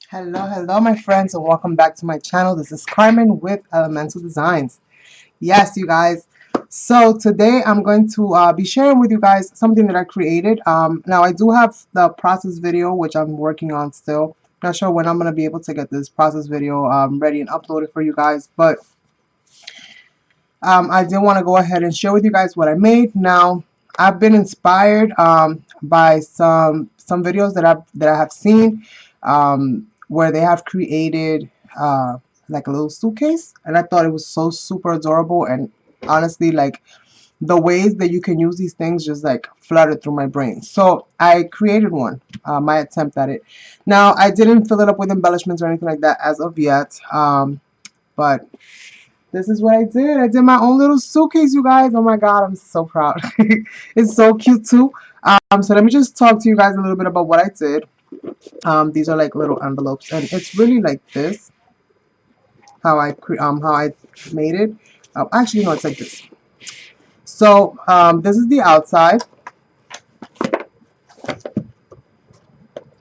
Hello, my friends, and welcome back to my channel. This is Carmen with Elemental Designs. Yes, you guys. So today I'm going to be sharing with you guys something that I created. Now I do have the process video, which I'm working on still. Not sure when I'm going to be able to get this process video ready and uploaded for you guys, but I did want to go ahead and share with you guys what I made. Now I've been inspired by some videos that I have seen where they have created like a little suitcase, and I thought it was so super adorable. And honestly, like the ways that you can use these things just like flooded through my brain. So I created one, my attempt at it. Now I didn't fill it up with embellishments or anything like that as of yet, but this is what I did. I did my own little suitcase, you guys. Oh my God, I'm so proud. It's so cute too. So let me just talk to you guys a little bit about what I did. These are like little envelopes, and it's really like this. How I made it. Actually, no, it's like this. So this is the outside.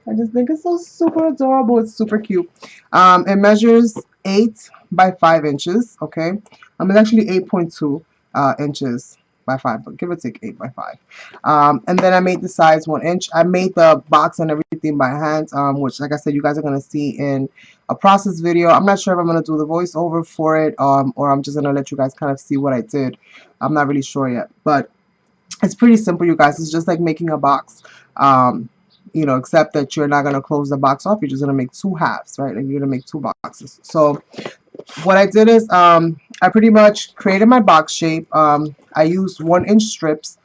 I just think it's so super adorable. It's super cute. It measures 8 by 5 inches. Okay, it's actually 8.2 inches by 5, but give or take 8 by 5. And then I made the size 1 inch. I made the box and everything by hand, which, like I said, you guys are gonna see in a process video. I'm not sure if I'm gonna do the voiceover for it, or I'm just gonna let you guys kind of see what I did. I'm not really sure yet, but it's pretty simple, you guys. It's just like making a box. Except that you're not going to close the box off. You're just going to make 2 halves, right? Like you're going to make 2 boxes. So what I did is I pretty much created my box shape. I used 1-inch strips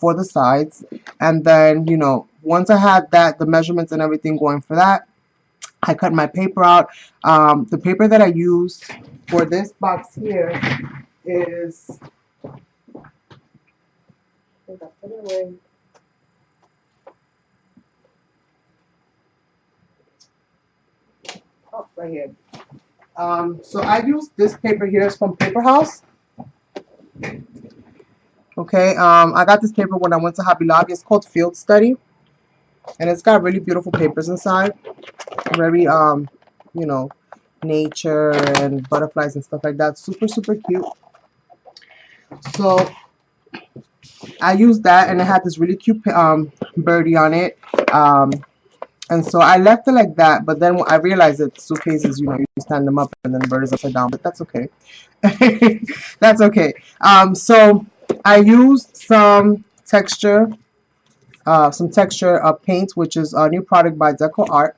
for the sides. And then, once I had that, the measurements and everything going for that, I cut my paper out. The paper that I used for this box here is... I think I put it away. Oh, right here. So I used this paper here. It's from Paper House. Okay. I got this paper when I went to Hobby Lobby. It's called Field Study, and it's got really beautiful papers inside. Very nature and butterflies and stuff like that. Super super cute. So I used that, and it had this really cute birdie on it. And so I left it like that, but then I realized that suitcases, you stand them up and then the bird is upside down, but that's okay. That's okay. So I used some texture paint, which is a new product by Decoart.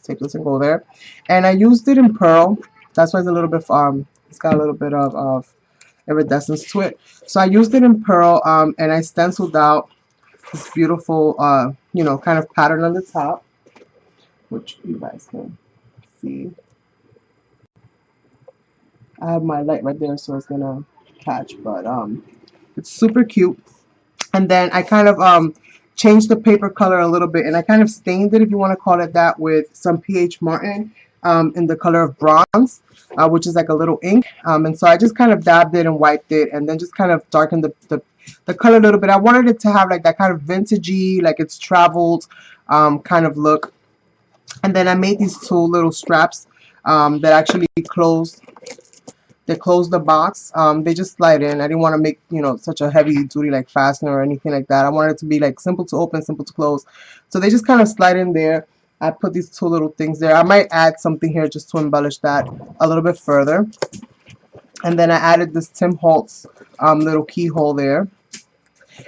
Take this and go there. And I used it in pearl. That's why it's a little bit, it's got a little bit of iridescence to it. So I used it in pearl, and I stenciled out this beautiful, kind of pattern on the top, which you guys can see. I have my light right there, so it's gonna catch, but it's super cute. And then I kind of changed the paper color a little bit, and I kind of stained it, if you want to call it that, with some PH Martin in the color of bronze, which is like a little ink. And so I just kind of dabbed it and wiped it, and then just kind of darkened the color a little bit. I wanted it to have like that kind of vintagey, like it's traveled kind of look. And then I made these 2 little straps that actually close. They close the box. They just slide in. I didn't want to make such a heavy duty like fastener or anything like that. I wanted it to be like simple to open, simple to close. So they just kind of slide in there. I put these 2 little things there. I might add something here just to embellish that a little bit further. And then I added this Tim Holtz little keyhole there.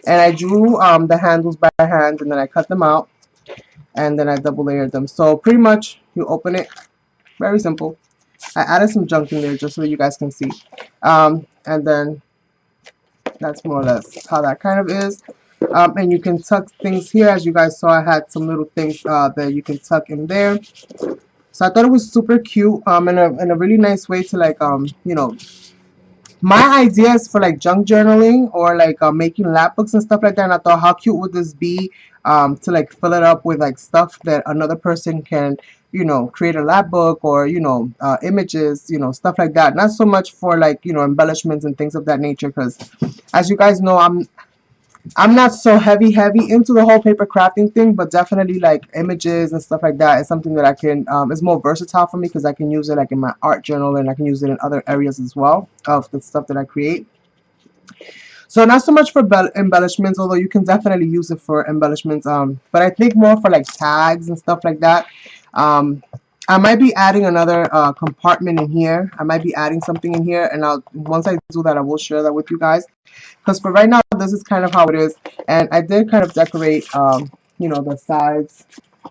And I drew the handles by hand, and then I cut them out. And then I double layered them. So pretty much you open it, very simple. I added some junk in there just so that you guys can see. And then that's more or less how that kind of is. And you can tuck things here. As you guys saw, I had some little things that you can tuck in there. So I thought it was super cute in a really nice way to like, my ideas for like junk journaling or like making lap books and stuff like that. And I thought, how cute would this be to like fill it up with like stuff that another person can, create a lap book or, images, stuff like that. Not so much for like, embellishments and things of that nature, because as you guys know, I'm not so heavy into the whole paper crafting thing, but definitely like images and stuff like that is something that I can, it's more versatile for me because I can use it like in my art journal, and I can use it in other areas as well of the stuff that I create. So not so much for embellishments, although you can definitely use it for embellishments. But I think more for like tags and stuff like that. Um, I might be adding another compartment in here. I might be adding something in here, and I'll once I do that, I will share that with you guys. Because for right now, this is kind of how it is, and I did kind of decorate, you know, the sides.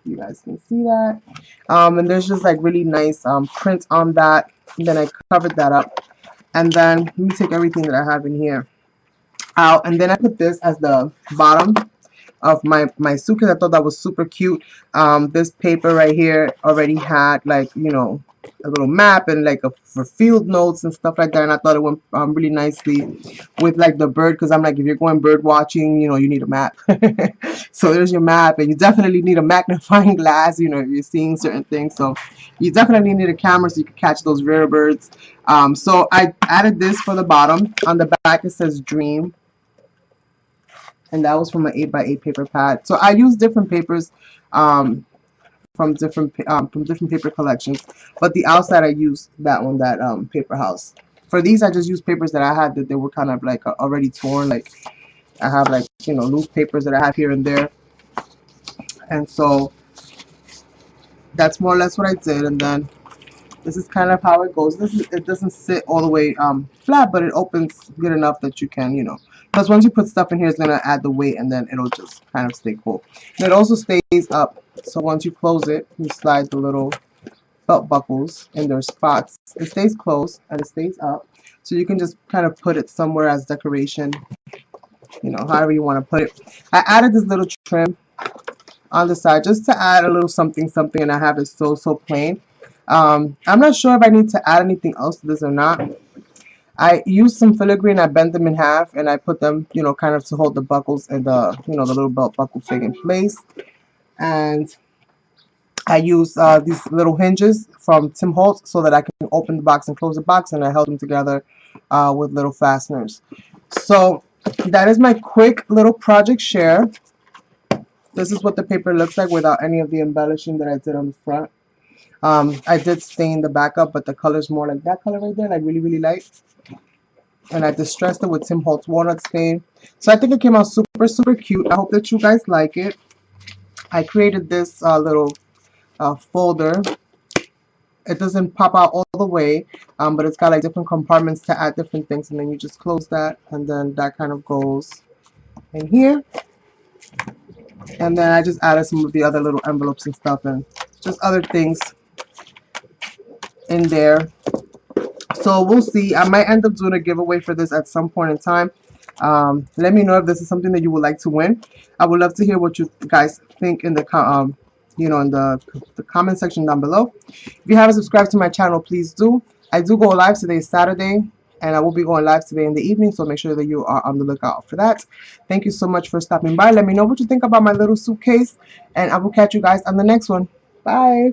You guys can see that, and there's just like really nice print on that. And then I covered that up, and then let me take everything that I have in here out, and then I put this as the bottom of my suitcase. I thought that was super cute. This paper right here already had like, you know, a little map and like for field notes and stuff like that, and I thought it went really nicely with like the bird, because I'm like, if you're going bird watching, you know, you need a map. So there's your map, and you definitely need a magnifying glass, you know, if you're seeing certain things. So you definitely need a camera so you can catch those rare birds. So I added this for the bottom. On the back it says dream, and that was from an 8x8 paper pad. So I use different papers from different paper collections, but the outside I used that one, that paper house. For these I just used papers that I had that they were kind of like already torn. Like I have like, you know, loose papers that I have here and there, and so that's more or less what I did. And then this is kind of how it goes. It doesn't sit all the way flat, but it opens good enough that you can, you know, because once you put stuff in here, it's going to add the weight, and then it'll just kind of stay cool. And it also stays up. So once you close it, you slide the little belt buckles in their spots. It stays closed and it stays up. So you can just kind of put it somewhere as decoration, you know, however you want to put it. I added this little trim on the side just to add a little something, and I have it so plain. I'm not sure if I need to add anything else to this or not. I used some filigree and I bent them in half, and I put them, you know, kind of to hold the buckles and the, you know, the little belt buckle thing in place. And I use these little hinges from Tim Holtz so that I can open the box and close the box, and I held them together with little fasteners. So that is my quick little project share. This is what the paper looks like without any of the embellishing that I did on the front. I did stain the back up, but the color's more like that color right there, like really light. And I distressed it with Tim Holtz walnut stain. So I think it came out super cute. I hope that you guys like it. I created this little folder. It doesn't pop out all the way, but it's got like different compartments to add different things, and then you just close that, and then that kind of goes in here. And then I just added some of the other little envelopes and stuff, and just other things in there. So we'll see. I might end up doing a giveaway for this at some point in time. Let me know if this is something that you would like to win. I would love to hear what you guys think in the you know, in the comment section down below. If you haven't subscribed to my channel, please do. I do go live today, Saturday, and I will be going live today in the evening, so make sure that you are on the lookout for that. Thank you so much for stopping by. Let me know what you think about my little suitcase, and I will catch you guys on the next one. Bye.